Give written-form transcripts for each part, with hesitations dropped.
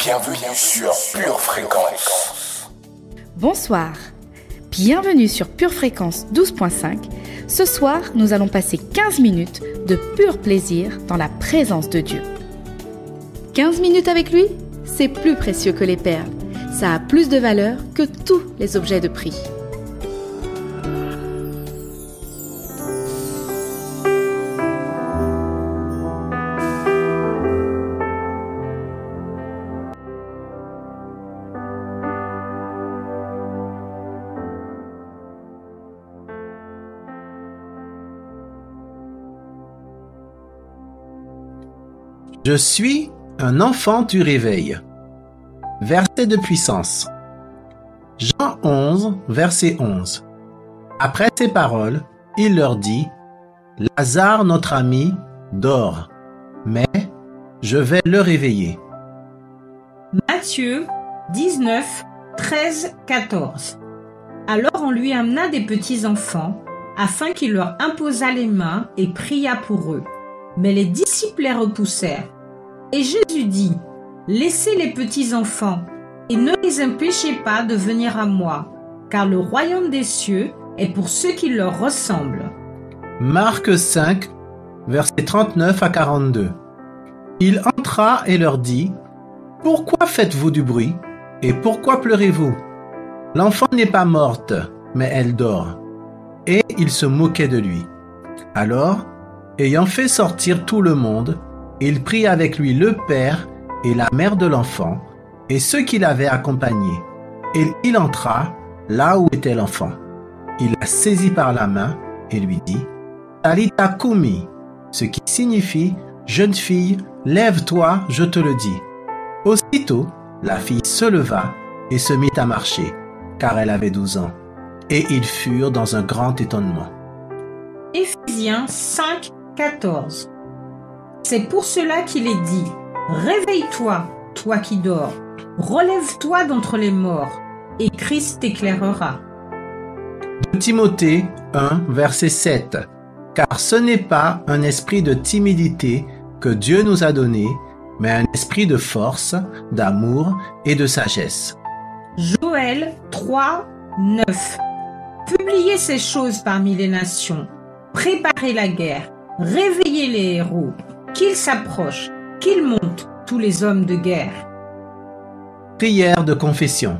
Bienvenue sur Pure Fréquence. Bonsoir, bienvenue sur Pure Fréquence 12.5. Ce soir, nous allons passer 15 minutes de pur plaisir dans la présence de Dieu. 15 minutes avec lui, c'est plus précieux que les perles. Ça a plus de valeur que tous les objets de prix. Je suis un enfant du réveil. Verset de puissance. Jean 11, verset 11. Après ces paroles, il leur dit, « Lazare, notre ami, dort, mais je vais le réveiller. » Matthieu 19, 13, 14. Alors on lui amena des petits enfants, afin qu'il leur imposât les mains et pria pour eux. Mais les disciples les repoussèrent. Et Jésus dit, « Laissez les petits enfants, et ne les empêchez pas de venir à moi, car le royaume des cieux est pour ceux qui leur ressemblent. » Marc 5, versets 39 à 42. Il entra et leur dit, « Pourquoi faites-vous du bruit, et pourquoi pleurez-vous? L'enfant n'est pas morte, mais elle dort. » Et il se moquait de lui. Alors, ayant fait sortir tout le monde, il prit avec lui le père et la mère de l'enfant et ceux qui l'avaient accompagné. Et il entra là où était l'enfant. Il la saisit par la main et lui dit, « Talitha koumi », ce qui signifie « Jeune fille, lève-toi, je te le dis ». Aussitôt, la fille se leva et se mit à marcher, car elle avait 12 ans. Et ils furent dans un grand étonnement. Éphésiens 5, 14. C'est pour cela qu'il est dit, « Réveille-toi, toi qui dors, relève-toi d'entre les morts, et Christ t'éclairera. » De Timothée 1, verset 7. Car ce n'est pas un esprit de timidité que Dieu nous a donné, mais un esprit de force, d'amour et de sagesse. Joël 3, 9. Publiez ces choses parmi les nations, préparez la guerre, réveillez les héros, qu'ils s'approchent, qu'ils montent, tous les hommes de guerre. Prière de confession.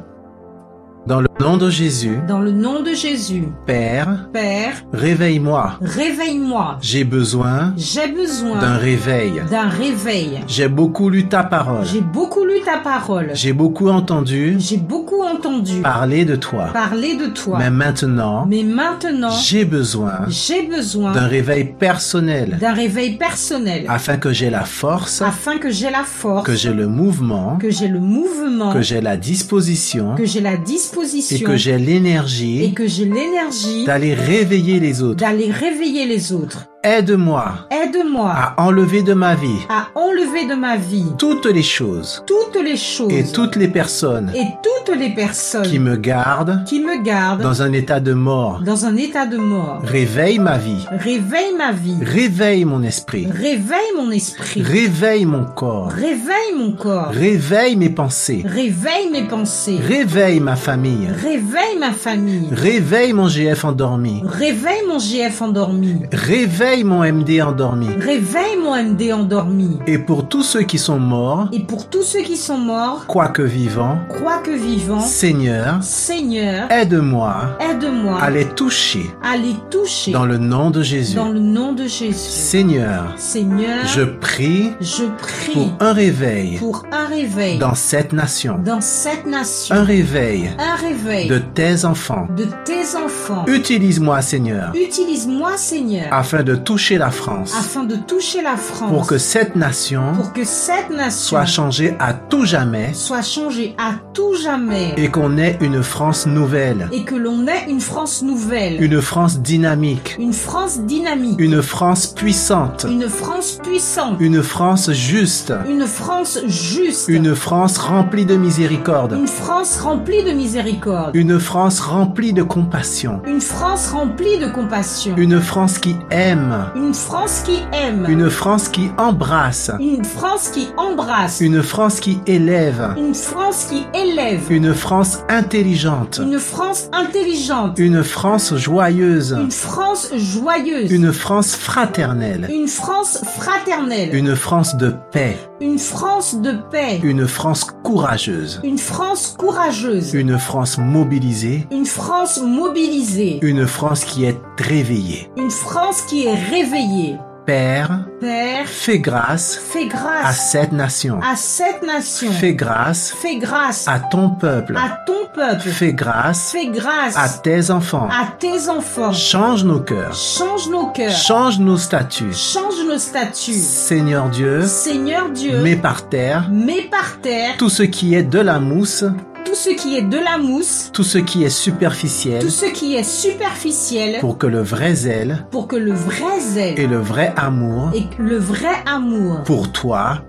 Dans le nom de Jésus, Dans le nom de Jésus, Père, Père, réveille-moi. réveille-moi. J'ai besoin J'ai besoin d'un réveil. d'un réveil. J'ai beaucoup lu ta parole. J'ai beaucoup lu ta parole. J'ai beaucoup entendu J'ai beaucoup entendu parler de toi. parler de toi. Mais maintenant, Mais maintenant, j'ai besoin j'ai besoin d'un réveil personnel d'un réveil personnel afin que j'ai la force, afin que j'ai la force, que j'ai le mouvement, que j'ai le mouvement, que j'ai la disposition que j'ai la et disposition que j'ai et l'énergie que j'ai l'énergie d'aller réveiller les autres. d'aller réveiller les autres. Aide-moi Aide-moi à enlever de ma vie à enlever de ma vie toutes les choses toutes les choses et toutes les personnes et toutes les personnes qui me gardent qui me gardent dans un état de mort. dans un état de mort. Réveille ma vie, Réveille ma vie. réveille mon esprit, Réveille mon esprit. réveille mon corps, Réveille mon corps. réveille mes pensées, Réveille mes pensées. réveille ma famille, Réveille ma famille. réveille mon GF endormi, Réveille mon GF endormi. réveille mon MD endormi. Réveille mon MD endormi. Et pour tous ceux qui sont morts, Et pour tous ceux qui sont morts, quoique vivants, quoique vivants, Seigneur, Seigneur, aide-moi aide-moi à les toucher à les toucher dans le nom de Jésus. dans le nom de Jésus. Seigneur, Seigneur, je prie je prie pour un réveil pour un réveil dans cette nation, dans cette nation, un réveil un réveil de tes enfants. de tes enfants. Utilise-moi, Seigneur, Utilise-moi, Seigneur, afin de toucher la France, afin de toucher la France, pour que cette nation pour que cette nation soit changée à tout jamais soit changée à tout jamais et qu'on ait une France nouvelle, et que l'on ait une France nouvelle, une France dynamique, une France dynamique, une France puissante, une France puissante, une France juste, une France juste, une France remplie de miséricorde, une France remplie de miséricorde, une France remplie de compassion, une France remplie de compassion, une France qui aime aime. Une France qui aime. Une France qui embrasse. Une France qui embrasse. Une France qui élève. Une France qui élève. Une France intelligente. Une France intelligente. Une France joyeuse. Une France joyeuse. Une France fraternelle. Une France fraternelle. Une France de paix. Une France de paix. Une France courageuse. Une France courageuse. Une France mobilisée. Une France mobilisée. Une France qui est réveillée. Une France qui est réveillée. Père, Père, fais grâce fais à grâce cette nation. à cette nation. Fais grâce Fais grâce à ton peuple. à ton peuple. Fais grâce Fais grâce à tes enfants. à tes enfants. Change nos cœurs. Change nos cœurs. Change nos statuts. Change nos statuts. Seigneur Dieu, Seigneur Dieu, mets par terre mets par terre tout ce qui est de la mousse, tout ce qui est de la mousse, tout ce qui est superficiel, tout ce qui est superficiel, pour que le vrai zèle pour que le vrai zèle et le vrai amour et le vrai amour pour toi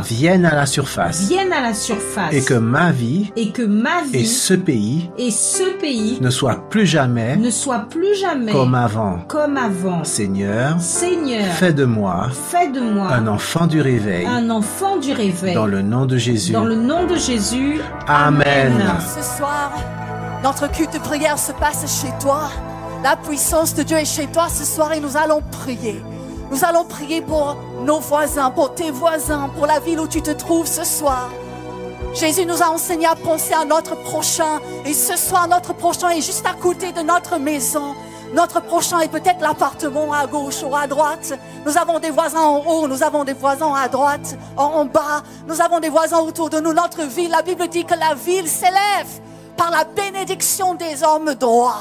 viennent à la surface. viennent à la surface. Et que ma vie Et que ma vie et ce pays et ce pays ne soient plus jamais ne soient plus jamais comme avant. comme avant. Seigneur, Seigneur, fais de moi fais de moi un enfant du réveil. un enfant du réveil. Dans le nom de Jésus. Dans le nom de Jésus. Amen. Ce soir, notre culte de prière se passe chez toi. La puissance de Dieu est chez toi ce soir et nous allons prier. Nous allons prier pour nos voisins, pour tes voisins, pour la ville où tu te trouves ce soir. Jésus nous a enseigné à penser à notre prochain. Et ce soir, notre prochain est juste à côté de notre maison. Notre prochain est peut-être l'appartement à gauche ou à droite. Nous avons des voisins en haut, nous avons des voisins à droite, en bas. Nous avons des voisins autour de nous. Notre ville, la Bible dit que la ville s'élève par la bénédiction des hommes droits.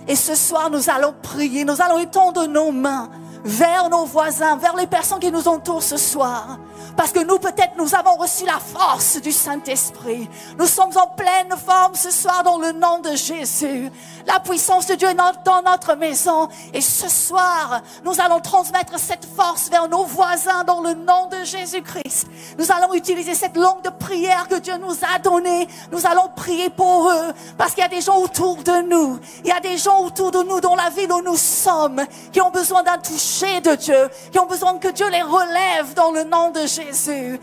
Et ce soir, nous allons prier, nous allons étendre nos mains vers nos voisins, vers les personnes qui nous entourent ce soir. Parce que nous, peut-être, nous avons reçu la force du Saint-Esprit. Nous sommes en pleine forme ce soir dans le nom de Jésus. La puissance de Dieu est dans notre maison. Et ce soir, nous allons transmettre cette force vers nos voisins dans le nom de Jésus-Christ. Nous allons utiliser cette langue de prière que Dieu nous a donnée. Nous allons prier pour eux. Parce qu'il y a des gens autour de nous. Il y a des gens autour de nous dans la ville où nous sommes qui ont besoin d'un toucher de Dieu. Qui ont besoin que Dieu les relève dans le nom de Jésus.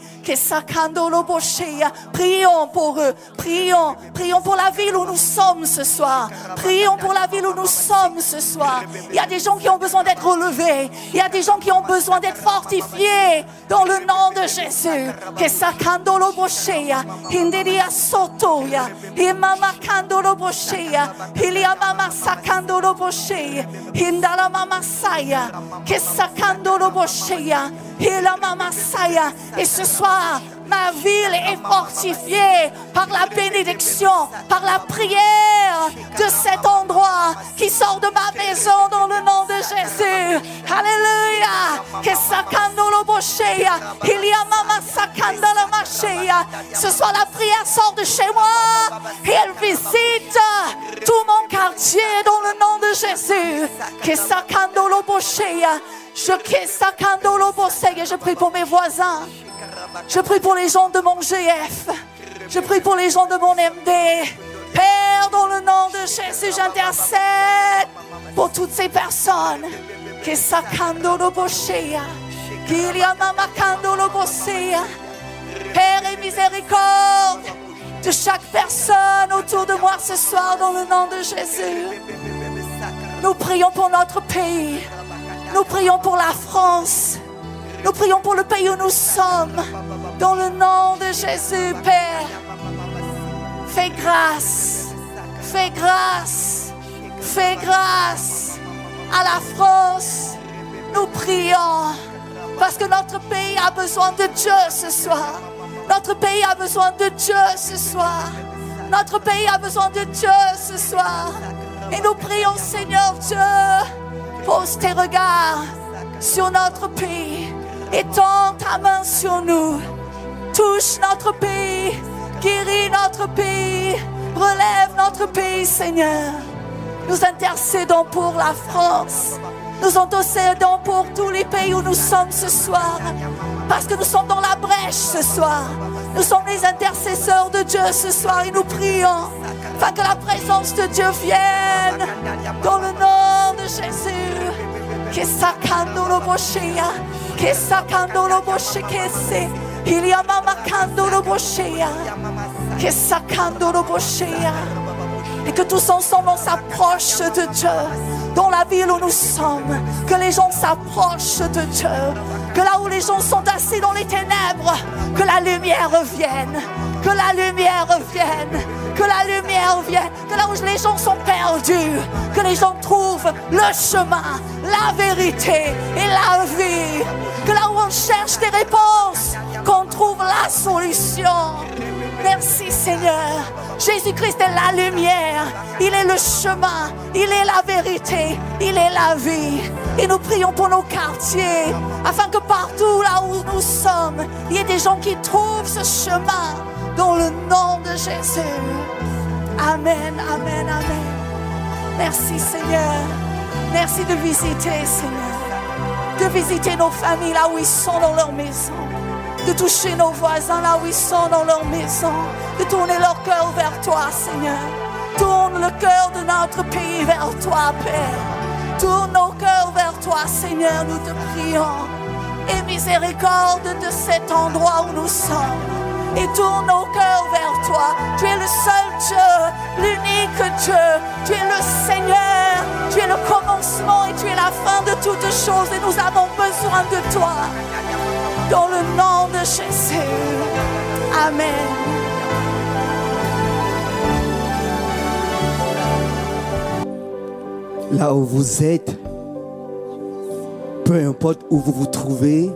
Prions pour eux. Prions pour la ville où nous sommes ce soir. Prions pour la ville où nous sommes ce soir. Il y a des gens qui ont besoin d'être relevés. Il y a des gens qui ont besoin d'être fortifiés dans le nom de Jésus. Et ce soir, ma ville est fortifiée par la bénédiction, par la prière de cet endroit qui sort de ma maison dans le nom de Jésus. Alléluia. Ce soir, la prière sort de chez moi et elle visite tout mon quartier dans le nom de Jésus. Je prie pour mes voisins. Je prie pour les gens de mon GF. Je prie pour les gens de mon MD. Père, dans le nom de Jésus, j'intercède pour toutes ces personnes. Père, et miséricorde de chaque personne autour de moi ce soir dans le nom de Jésus. Nous prions pour notre pays. Nous prions pour la France. Nous prions pour le pays où nous sommes. Dans le nom de Jésus, Père. Fais grâce. Fais grâce. Fais grâce à la France. Nous prions parce que notre pays a besoin de Dieu ce soir. Notre pays a besoin de Dieu ce soir. Notre pays a besoin de Dieu ce soir. Et nous prions, Seigneur Dieu, pose tes regards sur notre pays. Étends ta main sur nous. Touche notre pays. Guéris notre pays. Relève notre pays, Seigneur. Nous intercédons pour la France. Nous intercédons pour tous les pays où nous sommes ce soir. Parce que nous sommes dans la brèche ce soir. Nous sommes les intercesseurs de Dieu ce soir et nous prions afin que la présence de Dieu vienne dans le nom de Jésus. che sakandolo boshea, che sakandolo boshe che se, il yamama kandolo boshea, che sakandolo boshea. Et que tous ensemble on s'approche de Dieu dans la ville où nous sommes, que les gens s'approchent de Dieu, que là où les gens sont assis dans les ténèbres, que la lumière revienne, que la lumière revienne, que la lumière vienne, que là où les gens sont perdus, que les gens trouvent le chemin, la vérité et la vie, que là où on cherche des réponses, qu'on trouve la solution. Merci Seigneur. Jésus-Christ est la lumière, il est le chemin, il est la vérité, il est la vie. Et nous prions pour nos quartiers, afin que partout là où nous sommes, il y ait des gens qui trouvent ce chemin dans le nom de Jésus. Amen, amen, amen. Merci Seigneur. Merci de visiter Seigneur, de visiter nos familles là où ils sont dans leur maison, de toucher nos voisins là où ils sont dans leur maison, de tourner leur cœur vers toi, Seigneur. Tourne le cœur de notre pays vers toi, Père. Tourne nos cœurs vers toi, Seigneur, nous te prions. Et miséricorde de cet endroit où nous sommes. Et tourne nos cœurs vers toi. Tu es le seul Dieu, l'unique Dieu. Tu es le Seigneur. Tu es le commencement et tu es la fin de toutes choses. Et nous avons besoin de toi. Dans le nom de Jésus. Amen. Là où vous êtes, peu importe où vous vous trouvez,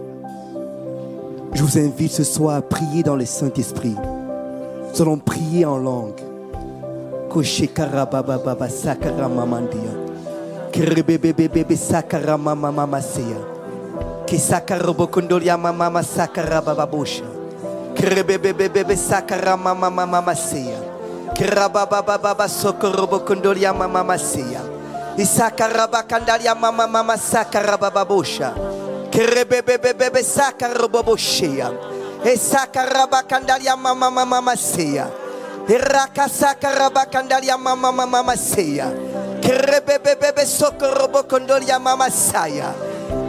je vous invite ce soir à prier dans le Saint-Esprit. Nous allons prier en langue. Koshekarabababa sakaramamandia. Kerebebebebe sakaramamamamasea. Kesakarobokondolia mamama sakarabababosha. Kerebebebebe sakaramamamamasea. Kerababababa sokorobokondolia mamamasea. Isakarabakandalia mamama sakarabababosha. Kerebebebebe sakaroboboshea. Esakarabakandalia mamamamasea. Irakasakarabakandalia mamamamasea. Kerebebebebe sokorobokondolia mamasaya.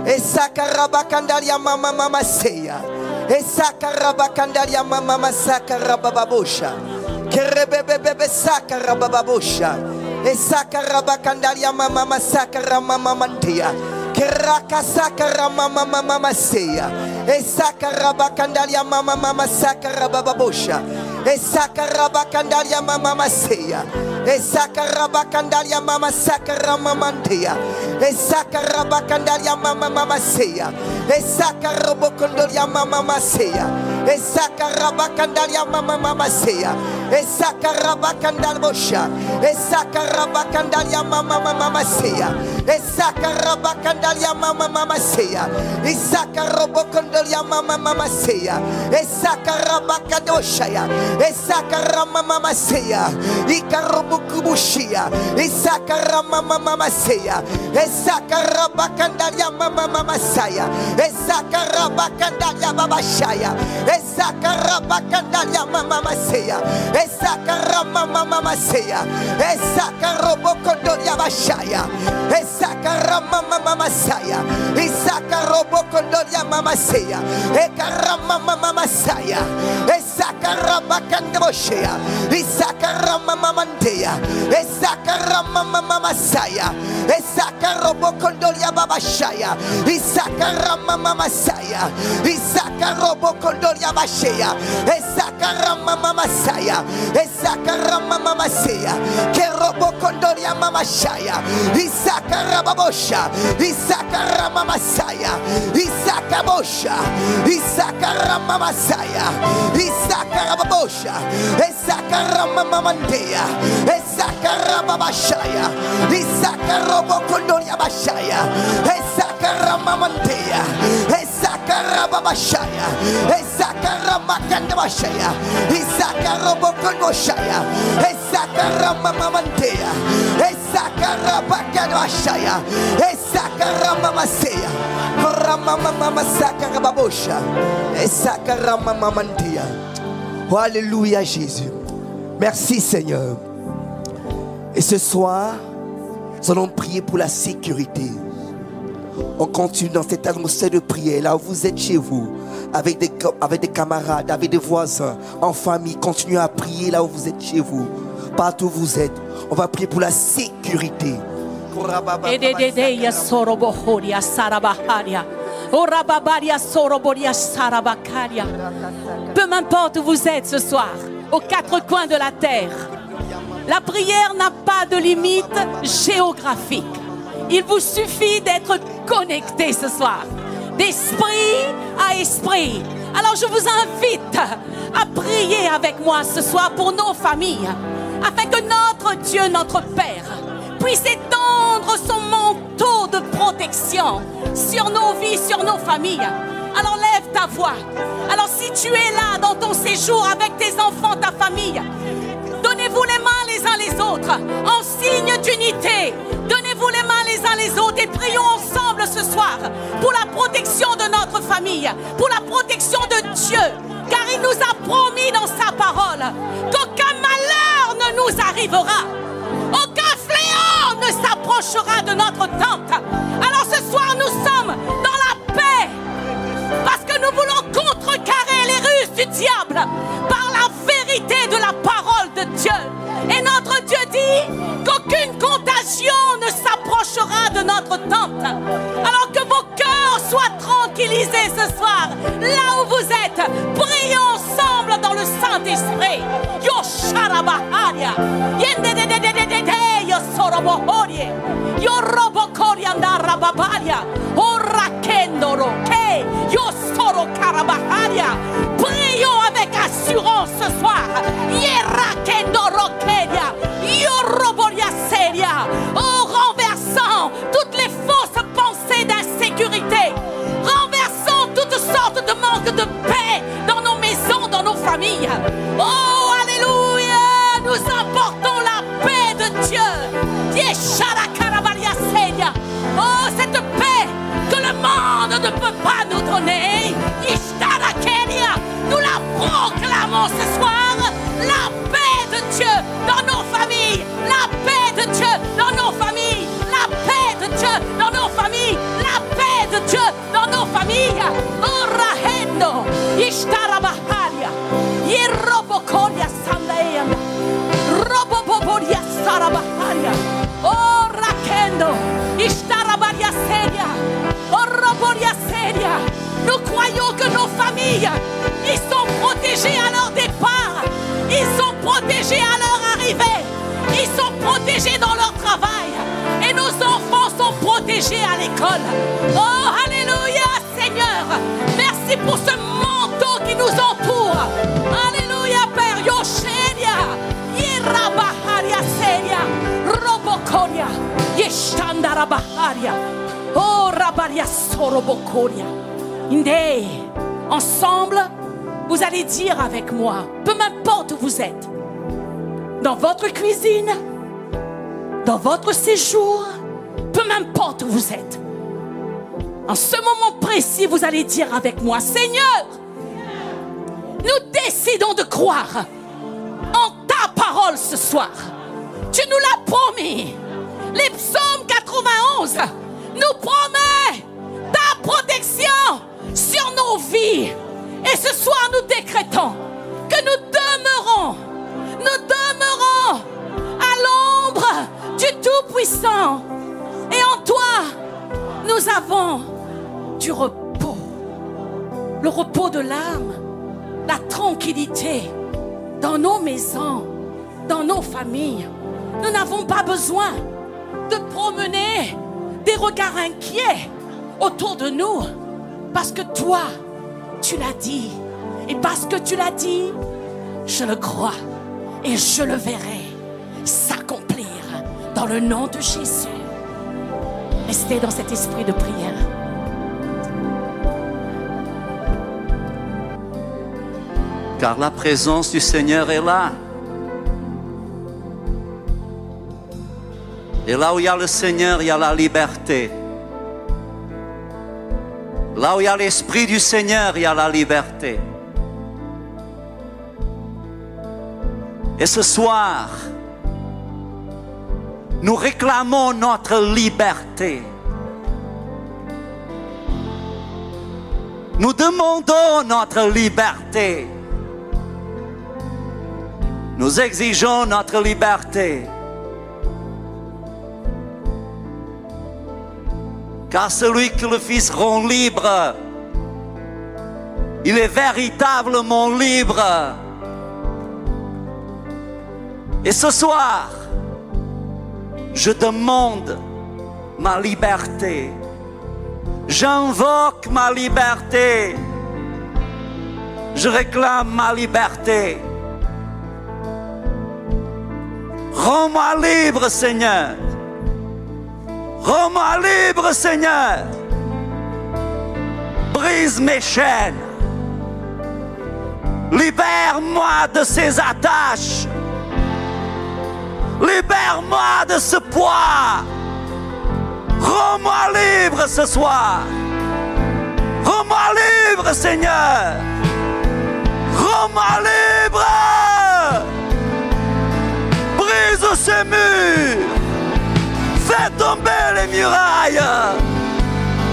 Esakarabakandalia mamamamasea. Esakarabakandalia mamamasakarabababosha. Kerebebebebe sakarabababosha. Esakarabakandalia mamamasakaramamamandia. Kerakasakaramamamamasea. Esakarabakandalia mamamasakarabababosha. Esakarabakandalia mamamasea. Esakarabakandalia mamamasakaramamamandia. Esakarabakandalia mamamasea. Esakarabokondolia mamamasea. Esakarabakandalia mamamasea. Esakarabakandalbosha. Esakarabakandalia mamamasea. Esakarabakandalia mamamasea. Esakarobokondolia mamamasea. Esakarabakandoshaya. Esakaramamamasea. Ikarobokubushia. Esakaramamamasea. Esakarabakandalia mamamasaya. Esakarabakandalia babashaya. Esakarabakandalia mamamasea. Esakaramamamasea. Esakarobokondolia bashaya. Esakaramamamasaya. Esakarobokondolia mamasea. Ekaramamamasaya. Esakarabakandoshea. Esakaramamamandea. Esakaramamamasaya. Esakarobokondolia babashaya. Esakaramamamasaya. Esakarobokondolia bashaya. Esakaramamamasaya. Esakaramamamasea. Kerobokondolia mamashaya. Isakarababosha. Isakaramamamasaya. Isakabosha. Isakaramamamasaya. Isakarababosha. Esakaramamamandea. Esakarababashaya. Isakarobokondolia bashaya. Esakaramamandea. Esakarababashaya. Esakaramakandabashaya. Isakarobokondoshaya. Esakaramamamandea. Esakarabakandoshaya. Esakaramamamasea. Koramamamasakarababosha. Esakaramamamandea. Oh, alléluia Jésus. Merci Seigneur. Et ce soir, nous allons prier pour la sécurité. On continue dans cette atmosphère de prière. Là où vous êtes chez vous, avec des camarades, avec des voisins, en famille, continuez à prier là où vous êtes chez vous. Partout où vous êtes, on va prier pour la sécurité. Peu m'importe où vous êtes ce soir, aux quatre coins de la terre, la prière n'a pas de limite géographique. Il vous suffit d'être connecté ce soir, d'esprit à esprit. Alors je vous invite à prier avec moi ce soir pour nos familles, afin que notre Dieu, notre Père, puisse étendre son manteau de protection sur nos vies, sur nos familles. Alors lève ta voix. Alors si tu es là dans ton séjour avec tes enfants, ta famille, donnez-vous les mains les uns les autres en signe d'unité. Donnez-vous les mains les uns les autres et prions ensemble ce soir pour la protection de notre famille, pour la protection de Dieu. Car il nous a promis dans sa parole qu'aucun malheur ne nous arrivera. Aucun fléau ne s'approchera de notre tente. Alors ce soir nous sommes dans la paix parce que nous voulons contrecarrer les ruses du diable par la vérité de la parole de Dieu. Et notre Dieu dit qu'aucune contagion ne s'approchera de notre tente. Alors que vos cœurs soient tranquillisés ce soir, là où vous êtes, prions ensemble dans le Saint-Esprit. Yo sharabaharia, yo sorobohorie, yo robokoriandara babaria, o rakendoro ke, yo soro karabaharia. Prions avec assurance ce soir. Yerakendoro keria, yo roboria seria, en renversant toutes les fausses pensées d'insécurité, renversant toutes sortes de manque de paix dans nos maisons, dans nos familles. Oh, alléluia, nous emportons la paix de Dieu. Oh, cette paix que le monde ne peut pas nous donner. Nous la proclamons ce soir. La paix de Dieu dans nos familles. La paix de Dieu dans nos familles. La paix de Dieu dans nos familles. La paix de Dieu dans nos familles. Oh, Rahendo, Ishtarabaharia, Yerobokoria Sandaeana, Roboboboria Sarabaharia, oh, Rakendo, Ishtarabaria Seria, oh, Roboria Seria. Nous croyons que nos familles, ils sont protégés à leur départ, ils sont protégés à leur arrivée, ils sont protégés dans leur travail et nos enfants sont protégés à l'école. Oh, alléluia, Seigneur, merci pour ce manteau qui nous entoure. Alléluia, Père. Yosheria, Yerabaharia Seria, Robokoria, Yeshandarabaharia, oh, Rabaria Sorobokoria. Inde, ensemble, vous allez dire avec moi, peu m'importe où vous êtes, dans votre cuisine, dans votre séjour, peu m'importe où vous êtes. En ce moment précis, vous allez dire avec moi, Seigneur, nous décidons de croire en ta parole ce soir. Tu nous l'as promis. Les psaumes 91 nous promet ta protection sur nos vies. Et ce soir, nous décrétons que nous demeurons à l'ombre du Tout-Puissant. Et en toi, nous avons du repos. Le repos de l'âme, la tranquillité dans nos maisons, dans nos familles. Nous n'avons pas besoin de promener des regards inquiets autour de nous. Parce que toi, tu l'as dit. Et parce que tu l'as dit, je le crois. Et je le verrai s'accomplir dans le nom de Jésus. Restez dans cet esprit de prière. Car la présence du Seigneur est là. Et là où il y a le Seigneur, il y a la liberté. Là où il y a l'Esprit du Seigneur, il y a la liberté. Et ce soir, nous réclamons notre liberté. Nous demandons notre liberté. Nous exigeons notre liberté. Car celui que le Fils rend libre, il est véritablement libre. Et ce soir, je demande ma liberté. J'invoque ma liberté. Je réclame ma liberté. Rends-moi libre, Seigneur. Rends-moi libre, Seigneur. Brise mes chaînes. Libère-moi de ces attaches. Libère-moi de ce poids. Rends-moi libre ce soir. Rends-moi libre, Seigneur. Rends-moi libre. Brise ces murs. Fais tomber les murailles.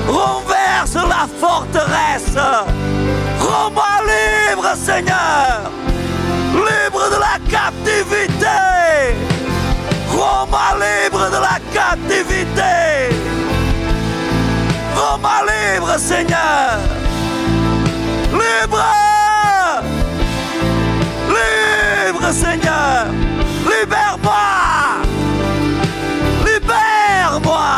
Renverse la forteresse. Rends-moi libre, Seigneur. Libre de la captivité. Rends-moi libre de la captivité. Rends-moi libre, Seigneur. Libre. Libre, Seigneur. Libère-moi. Libère-moi.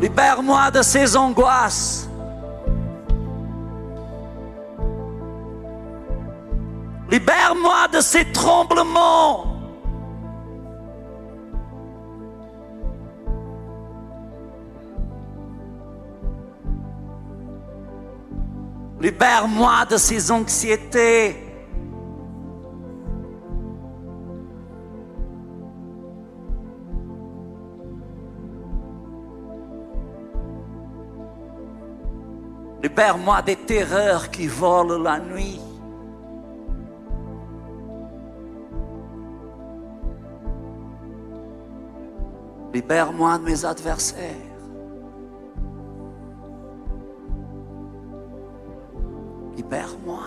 Libère-moi de ces angoisses. Libère-moi de ces tremblements. Libère-moi de ces anxiétés. Libère-moi des terreurs qui volent la nuit. Libère-moi de mes adversaires. Libère-moi.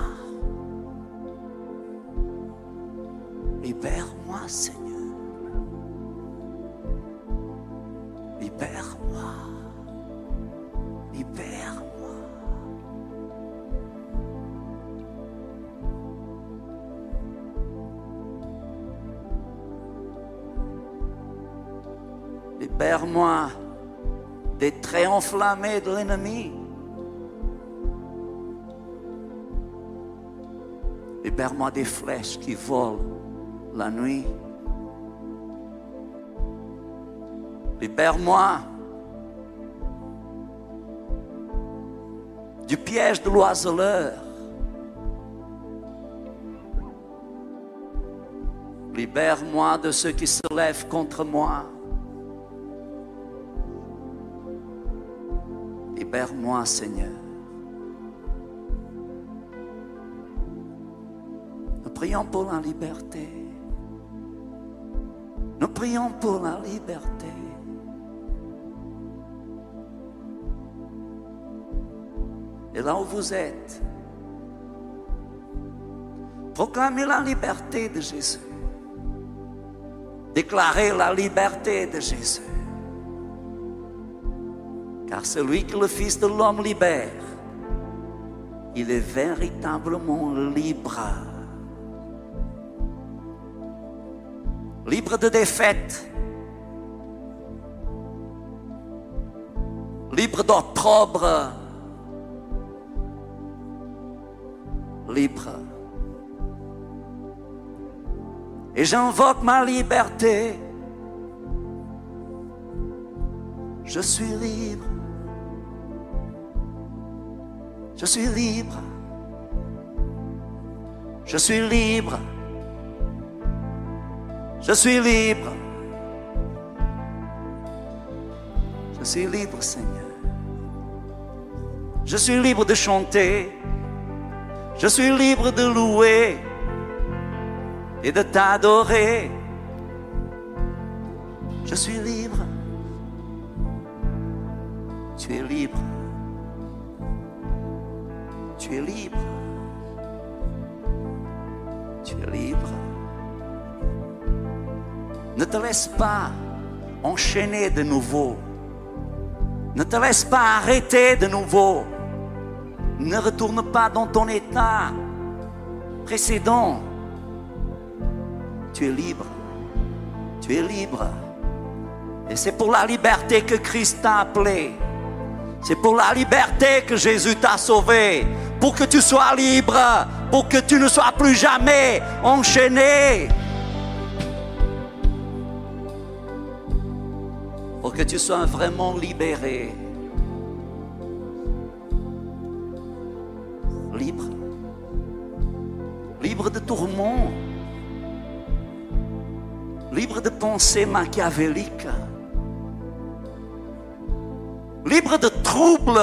Libère-moi, Seigneur. Libère-moi. Libère-moi. Libère-moi des traits enflammés de l'ennemi. Libère-moi des flèches qui volent la nuit. Libère-moi du piège de l'oiseleur. Libère-moi de ceux qui se lèvent contre moi. Libère-moi, Seigneur. Nous prions pour la liberté. Nous prions pour la liberté. Et là où vous êtes, proclamez la liberté de Jésus. Déclarez la liberté de Jésus. Car celui que le Fils de l'homme libère, il est véritablement libre. Libre de défaite. Libre d'opprobre. Libre. Et j'invoque ma liberté. Je suis libre. Je suis libre. Je suis libre. Je suis libre. Je suis libre, Seigneur. Je suis libre de chanter. Je suis libre de louer et de t'adorer. Je suis libre. Tu es libre. Tu es libre. Tu es libre. Ne te laisse pas enchaîner de nouveau. Ne te laisse pas arrêter de nouveau. Ne retourne pas dans ton état précédent. Tu es libre. Tu es libre. Et c'est pour la liberté que Christ t'a appelé. C'est pour la liberté que Jésus t'a sauvé. Pour que tu sois libre. Pour que tu ne sois plus jamais enchaîné. Pour que tu sois vraiment libéré. Libre. Libre de tourments. Libre de pensées machiavéliques. Libre de troubles.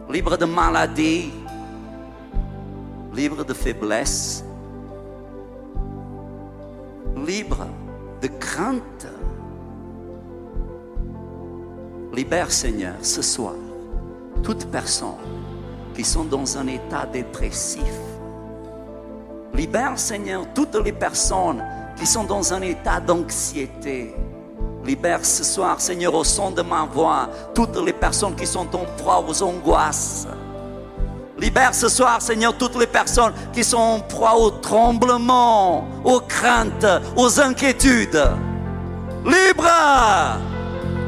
Libre de maladies. Libre de faiblesse. Libre de crainte. Libère, Seigneur, ce soir, toutes personnes qui sont dans un état dépressif. Libère, Seigneur, toutes les personnes qui sont dans un état d'anxiété. Libère ce soir, Seigneur, au son de ma voix, toutes les personnes qui sont en proie aux angoisses. Libère ce soir, Seigneur, toutes les personnes qui sont en proie aux tremblements, aux craintes, aux inquiétudes. Libre!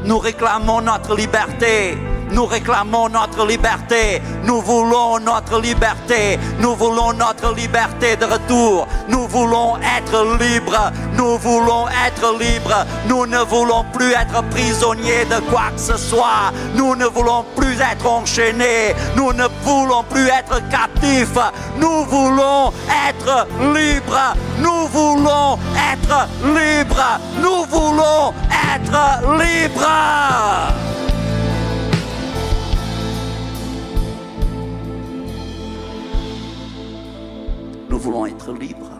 Nous réclamons notre liberté. Nous réclamons notre liberté. Nous voulons notre liberté. Nous voulons notre liberté de retour. Nous voulons être libres. Nous voulons être libres. Nous ne voulons plus être prisonniers de quoi que ce soit. Nous ne voulons plus être enchaînés. Nous ne voulons plus être captifs. Nous voulons être libres. Nous voulons être libres. Nous voulons être libres. Nous voulons être libres.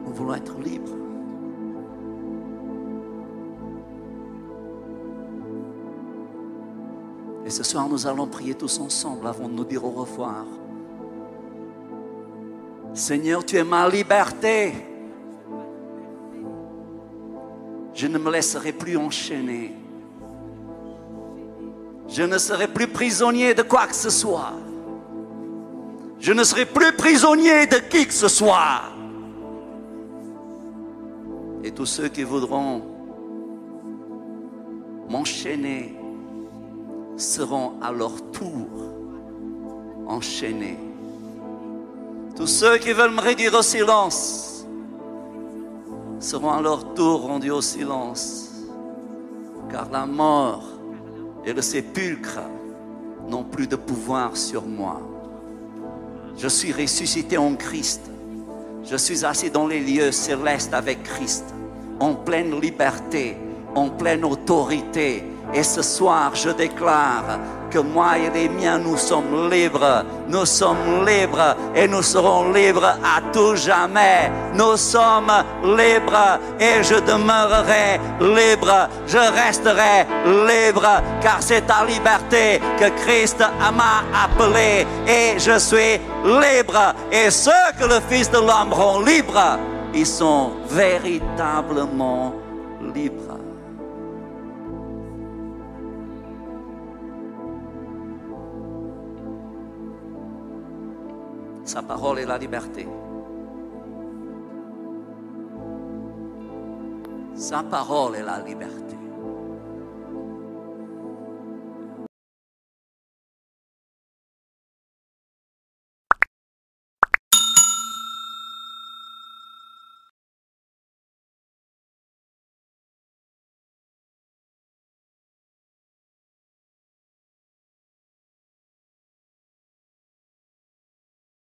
Nous voulons être libres. Et ce soir, nous allons prier tous ensemble avant de nous dire au revoir. Seigneur, tu es ma liberté. Je ne me laisserai plus enchaîner. Je ne serai plus prisonnier de quoi que ce soit. Je ne serai plus prisonnier de qui que ce soit. Et tous ceux qui voudront m'enchaîner seront à leur tour enchaînés. Tous ceux qui veulent me réduire au silence seront à leur tour rendus au silence. Car la mort et le sépulcre n'ont plus de pouvoir sur moi. Je suis ressuscité en Christ. Je suis assis dans les lieux célestes avec Christ, en pleine liberté, en pleine autorité. Et ce soir, je déclare que moi et les miens, nous sommes libres. Nous sommes libres et nous serons libres à tout jamais. Nous sommes libres et je demeurerai libre. Je resterai libre car c'est à liberté que Christ m'a appelé et je suis libre. Et ceux que le Fils de l'homme rend libres, ils sont véritablement libres. Sa parole est la liberté. Sa parole est la liberté.